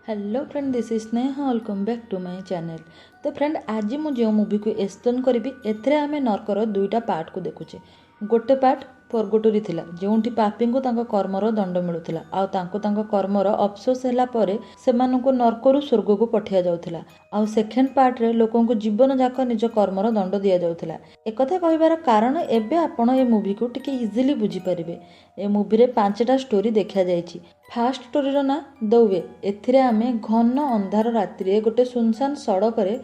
Hello friend, this is Sneha. Welcome back to my channel. तो friend, आज मुझे movie को एक्सप्लेन करी। एथरे आमे नरकर दुईटा पार्ट को देखुचे। गोटे पार्ट पर्गोटरी थिला, जोंठी पापी को तांको कर्मर दंड मिलुथिला, आउ तांको कर्मर अफसोस हैला परे सेमानंको नरकरू स्वर्ग को पठिया जाउथिला। आउ सेकेंड पार्ट रे लोकों को जीवन जाक निज कर्मर दंड दिया जाउथिला। एक कथा कहिबार कारण एबे आपण ए मूवी को टिके इजीली बुझी परिबे। ए मूवी रे 5टा स्टोरी देखा जायछि। फास्ट स्टोरी ना द वे। एथिरे आमे घन अंधार राति रे गोटे सुनसान सड़क रे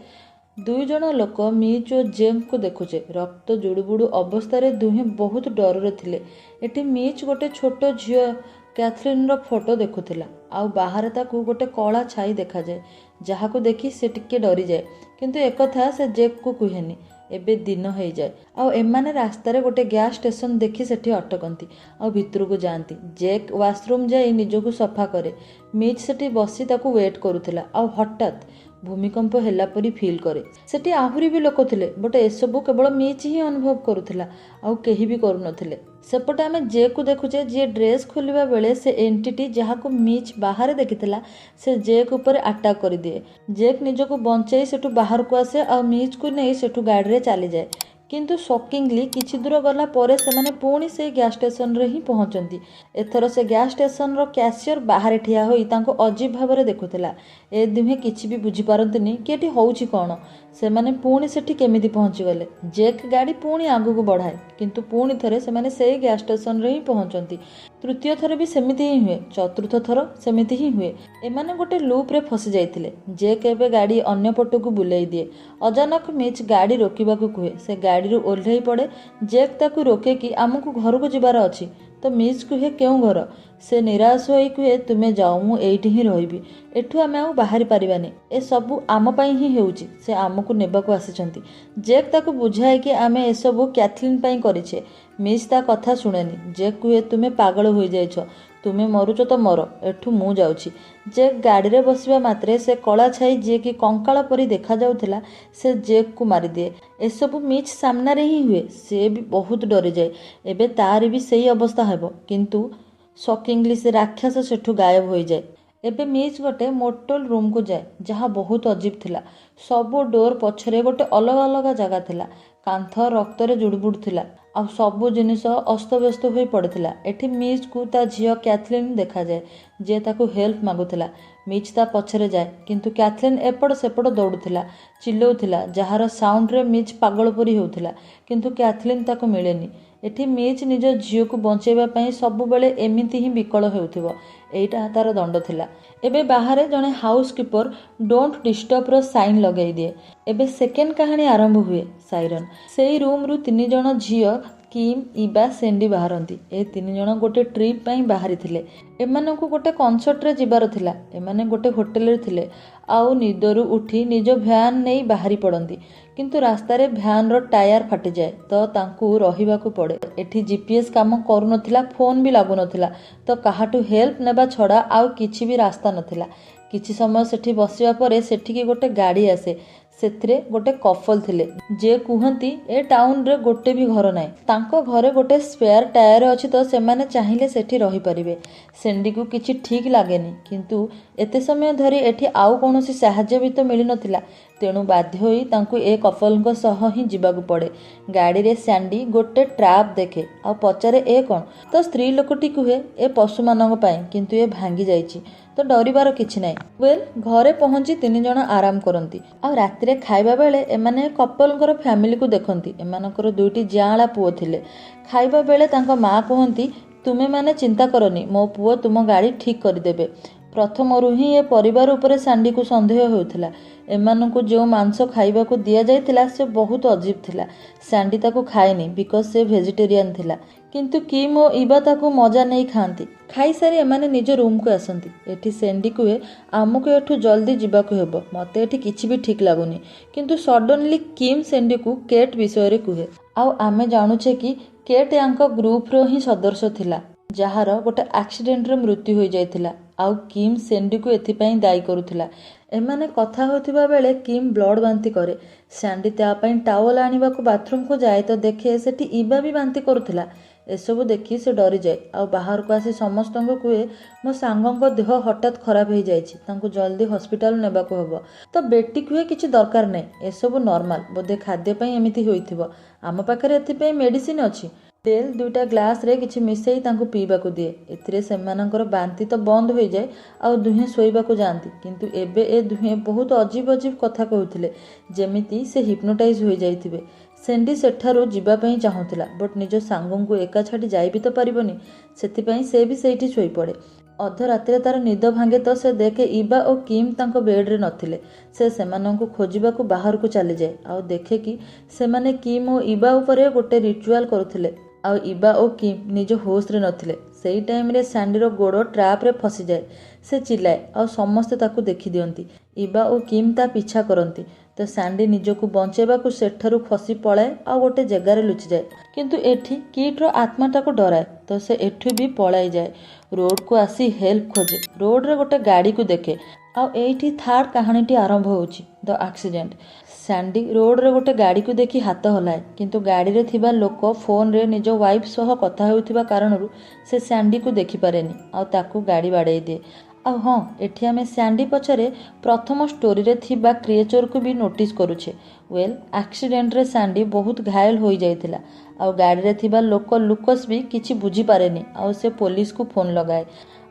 दुई जन लोक मिच और जेक को देखुचे। रक्त जुड़ुबुड़ू अवस्था दुहे बहुत डर थिले। एटी मिच गोटे छोट झील कैथरीन रो फोटो देखुथिला। आउ बाहर ताकू गोटे कला छाई देखा जाए, जहाँ को देखी से टिके डरी जाए, किंतु एक कथा से जेक को कहेनी। एबे दिन हो जाए। आउ एमाने रास्ता रे गोटे गैस स्टेशन देखी सेठी अटकंती आउ भितर को जाती। जेक वाशरूम जाई निजको सफा करे। मिच सेठी बसी ताकू वेट करुथिला। आउ हठात भूमिकंप होला परी फील करे। सेठी आहुरी भी लोक थिले, बट एसबू केवल मिच ही अनुभव करुथिला, आउ केही भी करू नथिले। सेपटे आमे जेक को देखुचे, जे ड्रेस खोलिबा बेले से एंटिटी जहाँ को मिच बाहर देखिथिला से जेक ऊपर अटैक कर दिए। जेक निजको बंचाई सेठू बाहर को आसे आ मिच को नहीं सेठू गाड़ी रे चली जाए। किंतु शॉकिंगली किछि दूर गला परे सेमाने पुणी से गैस स्टेशन रे ही पहुंचंती। एथर से गैस स्टेशन रो कैशियर बाहर ठिया होई तांको अजीब भाबरे देखुथिला। ए दुहे किछि भी बुझी पारंतनी कि एठी होउछि कोन। सेमाने पुणी सेठी केमिति पहुंची गले। जेक गाड़ी पुणी आगु को बढ़ाए, किंतु पुणी थरे सेमाने सेई गैस स्टेशन रे ही पहुंचंती। तृतीय थर भी सेमिति ही हुए, चतुर्थ थर सेमिति ही हुए। एमाने गोटे लूप रे फसी जाइथिले। जेक एबे गाड़ी अन्य पटकू बुलाई दिए। अचानक मिच गाड़ी रोकिबाकू कहे। से गाड़ी रू ओल्है पड़े। जेक ताकू रोके कि आमको घर को जिबार अछि। तो मिच कहे क्यों घर। से निराश होई कहे तुमे जाओ, मु एइठी ही रहिबी। एठू आमे आउ बाहरी परिबानी। ए सबु आम पई ही हेउची। से आमको नेबाकू आसिचंती। जेक ताकू बुझाए कि आमे ए सबु कैथलीन पई करिछे। मिच ता कथा सुनेनी। जेक कहे तुमे पागल होई जाइछ, तुमे मरुच तो मर, एठू मु जाउची। जेक गाड़ी रे बसिबा मात्रे से कला छाई जे कि कंकाल परी देखा जाउथिला से जेक को मारी दिए। एसबू मिच सामना रे ही हुए। से भी बहुत डरी जाए। एबे तार भी सही अवस्था हेबो, किंतु शॉकिंगली से राक्षस सेठू गायब हो जाए। एबे मिच गोटे मोटल रूम को जाए, जहाँ बहुत अजीब थिला। सबो डोर पछरे गोटे अलग अलग जगह थिला। कांथ रक्त रे जुड़बुड़ थिला। आ सबो जिनिस अस्तव्यस्त हो पड़िथिला। एठी मिच को ता झियो कैथलीन देखा जाए, जे ताकू हेल्प मागुथिला। मिच ता पछरे जाए, किंतु कैथलीन एपड़ सेपड़ दौड़ुथिला, चिल्लौथिला, जहार साउंड रे मिच पागल परी होउथिला, किंतु कैथलीन ताकू मिलेनी। एठी मिच निज झियो को बंचेबा पई सबु बेले एमिति ही विकल हेउथिबो। एइटा तार दंड थिला। एबे बाहर जने housekeeper don't disturb rho sine लगाई दिए। एबे सेकेंड कहानी आरंभ हुए। साइरन सेई रूम रु 3 जण झियो किम, इबा, सेंडी बाहरती। ए 3 जण गोटे ट्रिप पई बाहरी थिले। एमानंकु गोटे कॉन्सर्ट रे जिबार थिला। एमाने गोटे होटल रे थिले। आउ निदरु उठी निज भ्यान नहीं बाहरी पड़ती, किंतु रास्ता रे भ्यान रो टायर फाटी जाए तो तांकू रहिबाकू पड़े। एठी जीपीएस काम करू नथिला, फोन भी लागू नथिला, तो काहाटू हेल्प नेबा छड़ा आउ किछि भी रास्ता नथिला। किछि समय सेठी बसिबा परे सेठी गोटे गाड़ी आसे। सेथिरे गोटे कपल थिले, जे कुहंती ए टाउन रे गोटे भी घर नाय। तांको घरे गोटे स्पेयर टायर अछि, तो सेमाने चाहिले सेठी रही परिबे। सेंडी को किछि ठीक लागेनी, किंतु एते समय धरी एठी आउ कोनोसी सहाय्य भी तो मिली नथिला। तेणु बाध्य होई तांकू ए कपलଙ୍କ सह ही जिबाकू पड़े। गाड़ी रे सैंडी गोटे ट्रैप देखे आ पचारे ए कोन। तो स्त्री लोकटी कुहे ए पशु मानक पई, किंतु ए भांगी जाइछि, तो डरिबार किछि नाय। वेल घरे पहुंची 3 जण आराम करंती। आ राति रे खाइबा बेले एमाने कपलଙ୍କର फैमिली को देखंती। एमानकर दुईटी जांला पुओ थिले। खाइबा बेले तांको मां कहंती तुमे माने चिंता करनी, मो पुओ तुम गाड़ी ठीक करदेबे। प्रथमरु ही ए परिवार उपरे सैंडी को संदेह होउथिला। एमानंकु जो मांस खाइबा को दिया जाइतिला से बहुत अजीब थिला। सैंडी ताको खाएनी बिकॉज से वेजिटेरियन थिला, किंतु किम ओ इबा ताको मजा नहीं खाती। खाई सारी एमाने निज रूम को आसंती। एठी सैंडी कुहे आमको एठू जल्दी जिबाकू हेबो, मते एठी किछि भी ठीक लागुनी। किंतु सडनली किम सैंडी को केट विषय रे कुहे। आउ आमे जानुछे कि केट यांको ग्रुप रो ही सदस्य थिला, जहार गोटे एक्सीडेंट रे मृत्यु हो जाइथिला। आउ किम सैंडी को एथिपाई दायी करुथिला। एमाने कथा होथिबा बेले किम ब्लड बांती करे। सैंडी ता पई टावल आनिबाकू बाथरूम को जाए, तो देखे सेठी इबा भी बांती करुथिला। एसबू देखी से डरी जाए आ बाहर को आसी समस्त कहे मो सांगों देह हठात खराब हो जाए जल्दी हॉस्पिटल नेबा को हबो। तो बेटी कहे किसी दरकार नहीं एसबू नॉर्मल बोधे खाद्यपाई एमती होइथिबो आम पाखरे एथिपाई मेडिसिन अच्छी। तेल 2टा ग्लास रे किछि मिसई तांको पीबाकू दिए एथिरे सेमानकर बांती तो बंद हो जाए आ दुहे शोइबाकू जाती किंतु एबे ए दुहे बहुत अजीब अजीब कथा कहूथिले जेमिति से हिप्नोटाइज हो जाइथिबे। सेंडी सेठारू जीवा पई चाहूला बट निज सांगों को एका छाड़ी जाई भी तो पारिबनी सेथिपाई से भी सेठी शोई पड़े। अध रातिरे तार निद भांगे तो से देखे इबा और किम तांको बेड रे नथिले से सेमानंकु खोजिबाकू बाहर को चली जाए आ देखे कि सेमाने किम और इबा उपरे गोटे रिचुअल करुथिले आ इबा और किम निज होश रे नथिले। सेई टाइम रे सैंडीर गोड़ ट्रैप रे फसी जाए से चिल्लाए आ समस्ते ताकू देखी दियंती इबा और किम ता पीछा करती तो सैंडी निजको बंचेबाकू सेठारू खसी पलाए आ गोटे जगार लुचि जाए किंतु एठी किट्र आत्माटाको डराए तो से एठू भी पलाई जाए रोड को आसी हेल्प खोजे रोड रे गोटे गाड़ी को देखे आ एठी थर्ड कहानीटी आरंभ होउची द एक्सीडेंट। सैंडी रोड रे गोटे गाड़ी को देखी हाथ हलाए किंतु गाड़ी रे थिबा लोक फोन रे निज वाइफ सह कथा हेउथिबा कारणरू से सैंडी को देखि पारेनी आ ताकू गाड़ी बाड़े दिए। आ हाँ एठी आमे सैंडी पछरे प्रथम स्टोरी रे थिबा क्रिएचर को भी नोटिस करूछे। वेल एक्सीडेंट रे सैंडी बहुत घायल हो जाइथिला आ गाड़ी रे थिबा लोक लुकस भी किछि बुझी पारेनी आ से पुलिस को फोन लगाए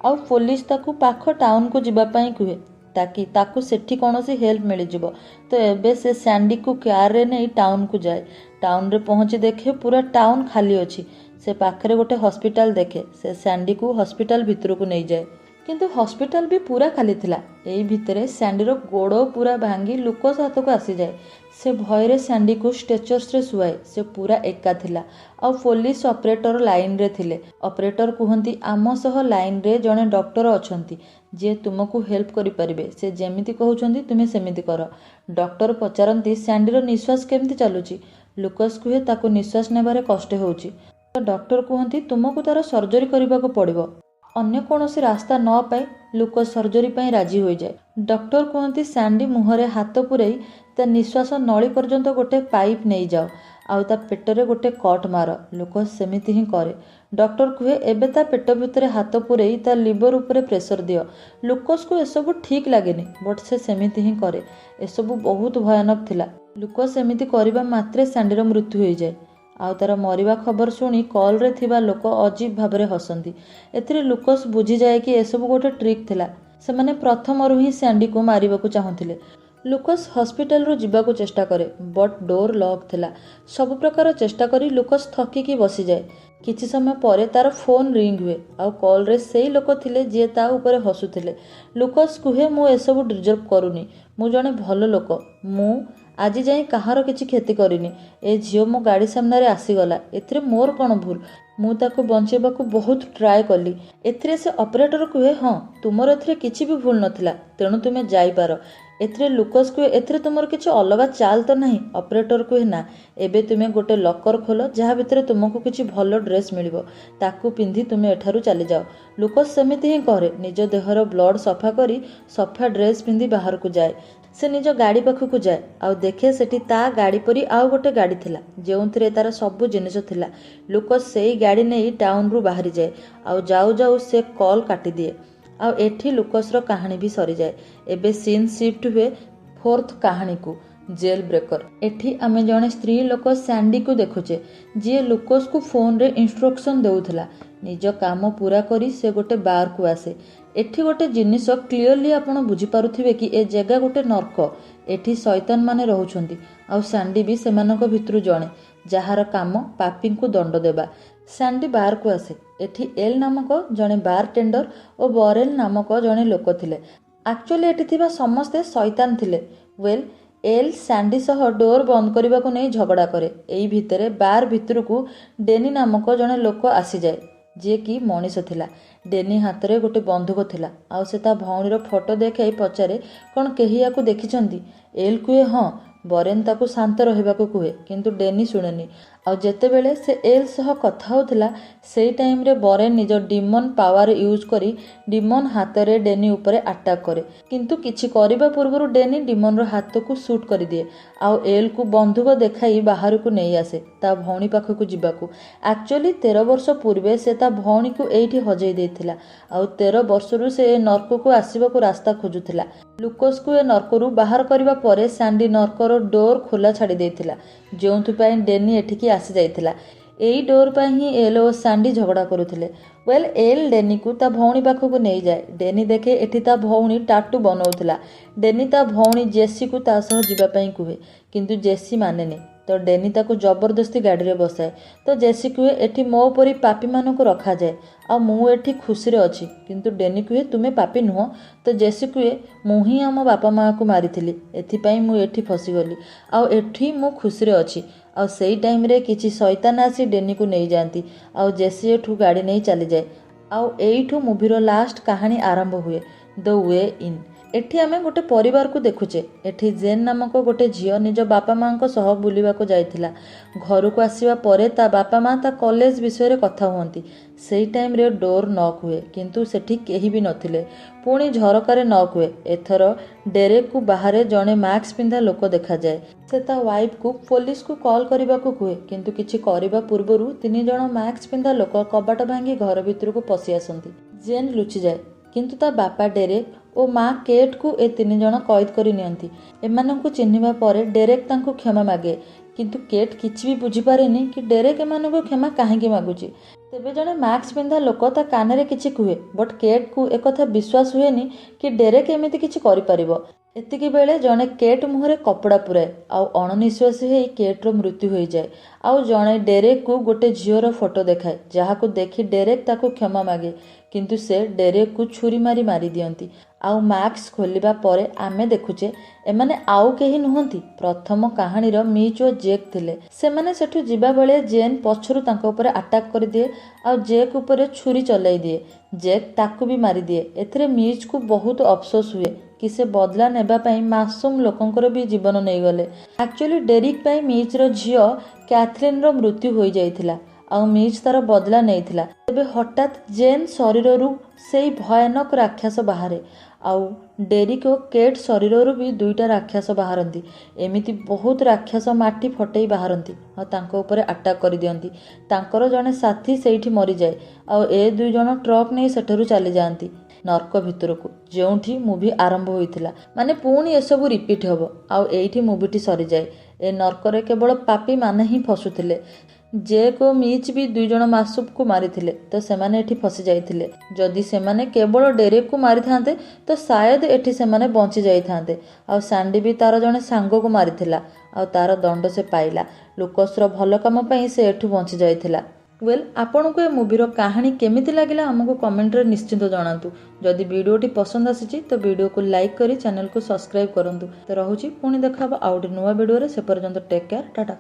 आ पुलिस ताकू पाख टाउन को जिबा पई कहे ताकि ताकू सेठी कौनसी हेल्प मिल जिवो। तो एबे से सैंडी को कार रे नहीं टाउन को जाए टाउन रे पहुंची देखे पूरा टाउन खाली अच्छी से पाखरे गोटे हॉस्पिटल देखे से सैंडी को हॉस्पिटल भितर को नहीं जाए किंतु हॉस्पिटल भी पूरा खाली थिला। एई भितरे सैंडीर गोड़ पूरा भांगी लुकोस हाथ को आसी जाए से भयरे सैंडी को स्ट्रेचर्स रे सुआए से पूरा एका थिला आ पुलिस ऑपरेटर लाइन रे थिले। ऑपरेटर कहंती आम सह लाइन रे जने डॉक्टर अछंती जे तुमको हेल्प करि परिबे से जेमिति कहउछंती तुमे सेमिति कर। डॉक्टर पचारंती सैंडीर निश्वास केमति चालुची लुकोस कहे ताको निश्वास नेबारे कष्ट होउची तो डॉक्टर कहंती तुमको तार सर्जरी करबाको पड़िबो अन्य कौनसी रास्ता न पाए लुकोस सर्जरी पई राजी हो जाए। डॉक्टर कहंती सैंडी मुहरे हाथ पुरई ता निश्वास नली पर्यंत गोटे पाइप नहीं जाओ आउ ता पेटरे गोटे कट मार लुकोस सेमिति ही करे। डॉक्टर कहे एबे ता पेट भितरे हाथ पुरई ता लिवर उपरे प्रेशर दियो। लुकोस को एसबू ठीक लागेनी बट से सेमिति ही करे एसबू बहुत भयानक थिला। लुकोस एमिति करबा मात्रे सैंडीर मृत्यु हो जाए आउ तार मरिबा खबर शुणी कॉल रे थिबा लोक अजीब भाबरे हसंती एथिरे लुकोस बुझी जाए कि एसबू गोटे ट्रिक थिला सेमाने प्रथमरु ही सैंडी को मारिबाकू चाहुथिले। लुकोस हॉस्पिटल रो जिबाकू चेष्टा करे बट डोर लॉक थिला सब प्रकार चेष्टा करी लुकोस थकिकी बसी जाए। किछि समय परे तार फोन रिंग हुए आउ कॉल रे सेई लोक थिले जे ता ऊपर हसुथिले। लुकोस कहे मु एसबू डिजर्व करूनी मु जने भलो लोक मु आज जाए कहार किछि क्षति करिनी ए झियो मो गाड़ी सामने रे आसीगला एथिरे मोर कौन भूल मु ताको बंचेबाकू बहुत ट्राए कली। एथिरे से ऑपरेटर कहे हाँ तुमर एथिरे किछि भी भूल नथिला तेणु तुमे जाई पारो। एथिरे लुकोस कहे एथिरे तुमर किछि अलगा चाल तो नहीं। ऑपरेटर कहे ना एबे तुमे गोटे लॉकर खोलो जहा भितरे तुमको किछि भलो ड्रेस मिलिबो ताकू पिंधी तुमे एठारू चली जाओ। लुकोस सेमिति ही करे निज देहर ब्लड सफा करी सफा ड्रेस पिंधी बाहर को जाए से निज गाड़ी पाखक जाए आउ देखे सेठी ता गाड़ी परी आउ गोटे गाड़ी थिला जेउंथिरे तार सबु जिनिस थिला। लुकोस सेई गाड़ी नहीं टाउन रु बाहरी जाए आउ जाऊ जाऊ से कॉल काटी दिए आउ एठी लुकोस रो कहानी भी सरी जाए। एबे सीन शिफ्ट हुए फोर्थ कहानी को जेल ब्रेकर। एठी आमे जने स्त्री लोक सैंडी को देखुचे जी लुकोस को फोन रे इंस्ट्रक्शन देउथला निज काम पूरा करी से गोटे बार को आसे। एठी गोटे जिनिस क्लियरली आपण बुझी पारुथिबे कि ए जगह गोटे नर्क एठी शैतान माने रहउछंती आउ सैंडी भी सेमानक भितरु जणे जहार काम पापी को दंड देबा। सैंडी बार को आसे एठी एल नामक जणे बार टेंडर और बरेल नामक जणे लोक थिले। एक्चुअली एठी थिबा समस्ते शैतान थिले। वेल एल सैंडी सह डोर बंद करने को नहीं झगड़ा करे। एई भितरे बार भितर को डेनी नामक जने लोक आसी जाए जे कि मनीष थिला। डेनी हाथ रे गोटे बंदूक थिला आउ से ता भौणीर फोटो देखाई पचारे कौन केही याकू देखिचंती। एल कुहे हाँ बरेन ताकू शांत रहिबाकू कुहे किंतु डेनी शुणेनी ଆଉ ଯେତେବେଳେ ସେ ଏଲ୍ ସହ କଥା ହେଉଥିଲା ସେଇ ଟାଇମ୍ରେ ବରେନ୍ ନିଜ ଡିମନ୍ ପାୱାର ୟୁଜ୍ କରି ଡିମନ୍ ହାତରେ ଡେନି ଉପରେ ଆଟାକ୍ କରେ, କିନ୍ତୁ କିଛି କରିବା ପୂର୍ବରୁ ଡେନି ଡିମନ୍ର ହାତକୁ ସୁଟ୍ କରିଦିଏ ଆଉ ଏଲ୍କୁ ବନ୍ଧୁକ ଦେଖାଇ ବାହାରକୁ ନେଇ ଆସେ ତା ଭଉଣୀ ପାଖକୁ ଯିବାକୁ। ଆକ୍ଚୁଆଲି 13 ବର୍ଷ ପୂର୍ବେ ସେ ତା ଭଉଣୀକୁ ଏଇଠି ହଜେଇ ଦେଇଥିଲା ଆଉ 13 ବର୍ଷରୁ ସେ ଏ ନର୍କକୁ ଆସିବାକୁ ରାସ୍ତା ଖୋଜୁଥିଲା। ଲୁକସ୍କୁ ଏ ନର୍କରୁ ବାହାର କରିବା ପରେ ସାଣ୍ଡି ନର୍କର ଡୋର୍ ଖୋଲା ଛାଡ଼ି ଦେଇଥିଲା, ଯେଉଁଥିପାଇଁ ଡେନି ଏଠିକି ଆସିଯାଇଥିଲା। ଏଇ ଡୋର୍ ପାଇଁ ହିଁ ଏଲ୍ ଓ ସାଣ୍ଡି ଝଗଡ଼ା କରୁଥିଲେ। ଏଲ୍ ଡେନିକୁ ତା ଭଉଣୀ ପାଖକୁ ନେଇଯାଏ। ଡେନି ଦେଖେ ଏଠି ତା ଭଉଣୀ ଟାଟୁ ବନାଉଥିଲା। ଡେନି ତା ଭଉଣୀ ଜେସିକୁ ତା ସହ ଯିବା ପାଇଁ କୁହେ, କିନ୍ତୁ ଜେସି ମାନେନି। ତ ଡେନି ତାକୁ ଜବରଦସ୍ତି ଗାଡ଼ିରେ ବସାଏ। ତ ଜେସି କୁହେ ଏଠି ମୋ ପରି ପାପୀମାନଙ୍କୁ ରଖାଯାଏ ଆଉ ମୁଁ ଏଠି ଖୁସିରେ ଅଛି, କିନ୍ତୁ ଡେନି କୁହେ ତୁମେ ପାପୀ ନୁହଁ। ତ ଜେସି କୁହେ ମୁଁ ହିଁ ଆମ ବାପା ମାଆକୁ ମାରିଥିଲି, ଏଥିପାଇଁ ମୁଁ ଏଠି ଫସିଗଲି ଆଉ ଏଠି ମୁଁ ଖୁସିରେ ଅଛି। ଆଉ ସେଇ ଟାଇମ୍ରେ କିଛି ଶୈତାନ ଆସି ଡେନିକୁ ନେଇଯାଆନ୍ତି ଆଉ ଜେସି ଏଠୁ ଗାଡ଼ି ନେଇ ଚାଲିଯାଏ। ଆଉ ଏଇଠୁ ମୁଭିର ଲାଷ୍ଟ କାହାଣୀ ଆରମ୍ଭ ହୁଏ, ଦ ୱେ ଇନ୍। ଏଠି ଆମେ ଗୋଟେ ପରିବାରକୁ ଦେଖୁଛେ। ଏଠି ଜେନ୍ ନାମକ ଗୋଟେ ଝିଅ ନିଜ ବାପା ମାଆଙ୍କ ସହ ବୁଲିବାକୁ ଯାଇଥିଲା। ଘରକୁ ଆସିବା ପରେ ତା ବାପା ମାଆ ତା କଲେଜ ବିଷୟରେ କଥା ହୁଅନ୍ତି। ସେଇ ଟାଇମ୍ରେ ଡୋର୍ ନକ୍ ହୁଏ, କିନ୍ତୁ ସେଠି କେହି ବି ନଥିଲେ। ପୁଣି ଝରକାରେ ନକ୍ ହୁଏ। ଏଥର ଡେରେକକୁ ବାହାରେ ଜଣେ ମାସ୍କ ପିନ୍ଧା ଲୋକ ଦେଖାଯାଏ। ସେ ତା ୱାଇଫ୍କୁ ପୋଲିସକୁ କଲ୍ କରିବାକୁ କୁହେ, କିନ୍ତୁ କିଛି କରିବା ପୂର୍ବରୁ 3 ଜଣ ମାସ୍କ ପିନ୍ଧା ଲୋକ କବାଟ ଭାଙ୍ଗି ଘର ଭିତରକୁ ପଶି ଆସନ୍ତି। ଜେନ୍ ଲୁଚିଯାଏ, କିନ୍ତୁ ତା ବାପା ଡେରେକ୍ ଓ ମା କେଟ୍କୁ ଏ 3 ଜଣ କଏଦ କରି ନିଅନ୍ତି। ଏମାନଙ୍କୁ ଚିହ୍ନିବା ପରେ ଡେରେକ୍ ତାଙ୍କୁ କ୍ଷମା ମାଗେ, କିନ୍ତୁ କେଟ୍ କିଛି ବି ବୁଝିପାରେନି କି ଡେରେକ୍ ଏମାନଙ୍କୁ କ୍ଷମା କାହିଁକି ମାଗୁଛି। ତେବେ ଜଣେ ମାସ୍କ ପିନ୍ଧା ଲୋକ ତା କାନରେ କିଛି କୁହେ, ବଟ୍ କେଟ୍କୁ ଏକଥା ବିଶ୍ୱାସ ହୁଏନି କି ଡେରେକ୍ ଏମିତି କିଛି କରିପାରିବ। ଏତିକି ବେଳେ ଜଣେ କେଟ୍ ମୁହଁରେ କପଡ଼ା ପୁରାଏ ଆଉ ଅଣନିଶ୍ୱାସୀ ହେଇ କେଟ୍ର ମୃତ୍ୟୁ ହୋଇଯାଏ। ଆଉ ଜଣେ ଡେରେକ୍କୁ ଗୋଟେ ଝିଅର ଫଟୋ ଦେଖାଏ, ଯାହାକୁ ଦେଖି ଡେରେକ୍ ତାକୁ କ୍ଷମା ମାଗେ, କିନ୍ତୁ ସେ ଡେରେକ୍କୁ ଛୁରୀ ମାରି ଦିଅନ୍ତି। ଆଉ ମାସ୍କ ଖୋଲିବା ପରେ ଆମେ ଦେଖୁଛେ ଏମାନେ ଆଉ କେହି ନୁହନ୍ତି, ପ୍ରଥମ କାହାଣୀର ମିଚ୍ ଓ ଜେକ୍ ଥିଲେ। ସେମାନେ ସେଠୁ ଯିବାବେଳେ ଜେନ୍ ପଛରୁ ତାଙ୍କ ଉପରେ ଆଟାକ୍ କରିଦିଏ ଆଉ ଜେକ୍ ଉପରେ ଛୁରୀ ଚଲାଇ ଦିଏ। ଜେକ୍ ତାକୁ ବି ମାରିଦିଏ। ଏଥିରେ ମିଚ୍କୁ ବହୁତ ଅଫସୋସ ହୁଏ କି ସେ ବଦଲା ନେବା ପାଇଁ ମାସୁମ ଲୋକଙ୍କର ବି ଜୀବନ ନେଇଗଲେ। ଆକ୍ଚୁଆଲି ଡେରିକ୍ ପାଇଁ ମିଚ୍ର ଝିଅ କ୍ୟାଥରିନ୍ର ମୃତ୍ୟୁ ହୋଇଯାଇଥିଲା ଆଉ ମିଚ୍ ତାର ବଦଲା ନେଇଥିଲା। ତେବେ ହଠାତ୍ ଜେନ୍ ଶରୀରରୁ ସେଇ ଭୟାନକ ରାକ୍ଷସ ବାହାରେ ଆଉ ଡେରିକ୍ ଓ କେଟ୍ ଶରୀରରୁ ବି 2ଟା ରାକ୍ଷସ ବାହାରନ୍ତି। ଏମିତି ବହୁତ ରାକ୍ଷସ ମାଟି ଫଟେଇ ବାହାରନ୍ତି ଆଉ ତାଙ୍କ ଉପରେ ଆଟାକ୍ କରିଦିଅନ୍ତି। ତାଙ୍କର ଜଣେ ସାଥୀ ସେଇଠି ମରିଯାଏ ଆଉ ଏ 2 ଜଣ ଟ୍ରକ୍ ନେଇ ସେଠାରୁ ଚାଲିଯାଆନ୍ତି ନର୍କ ଭିତରକୁ, ଯେଉଁଠି ମୁଭି ଆରମ୍ଭ ହୋଇଥିଲା। ମାନେ ପୁଣି ଏସବୁ ରିପିଟ୍ ହେବ ଆଉ ଏଇଠି ମୁଭିଟି ସରିଯାଏ। ଏ ନର୍କରେ କେବଳ ପାପୀମାନେ ହିଁ ଫସୁଥିଲେ। ଜେକ୍ ଓ ମିଚ୍ ବି 2 ଜଣ ମାସୁମକୁ ମାରିଥିଲେ, ତ ସେମାନେ ଏଠି ଫସି ଯାଇଥିଲେ। ଯଦି ସେମାନେ କେବଳ ଡେରେକ୍କୁ ମାରିଥାନ୍ତେ ତ ସାୟଦ ଏଠି ସେମାନେ ବଞ୍ଚି ଯାଇଥାନ୍ତେ। ଆଉ ସାଣ୍ଡି ବି ତାର ଜଣେ ସାଙ୍ଗକୁ ମାରିଥିଲା ଆଉ ତାର ଦଣ୍ଡ ସେ ପାଇଲା। ଲୁକସ୍ର ଭଲ କାମ ପାଇଁ ସେ ଏଠୁ ବଞ୍ଚି ଯାଇଥିଲା। ଆପଣଙ୍କୁ ଏ ମୁଭିର କାହାଣୀ କେମିତି ଲାଗିଲା ଆମକୁ କମେଣ୍ଟରେ ନିଶ୍ଚିତ ଜଣାନ୍ତୁ। ଯଦି ଭିଡ଼ିଓଟି ପସନ୍ଦ ଆସିଛି ତ ଭିଡ଼ିଓକୁ ଲାଇକ୍ କରି ଚ୍ୟାନେଲକୁ ସବସ୍କ୍ରାଇବ୍ କରନ୍ତୁ। ତ ରହୁଛି, ପୁଣି ଦେଖା ହେବ ଆଉ ଗୋଟେ ନୂଆ ଭିଡ଼ିଓରେ। ସେ ପର୍ଯ୍ୟନ୍ତ ଟେକ୍ କେୟାର, ଟାଟା।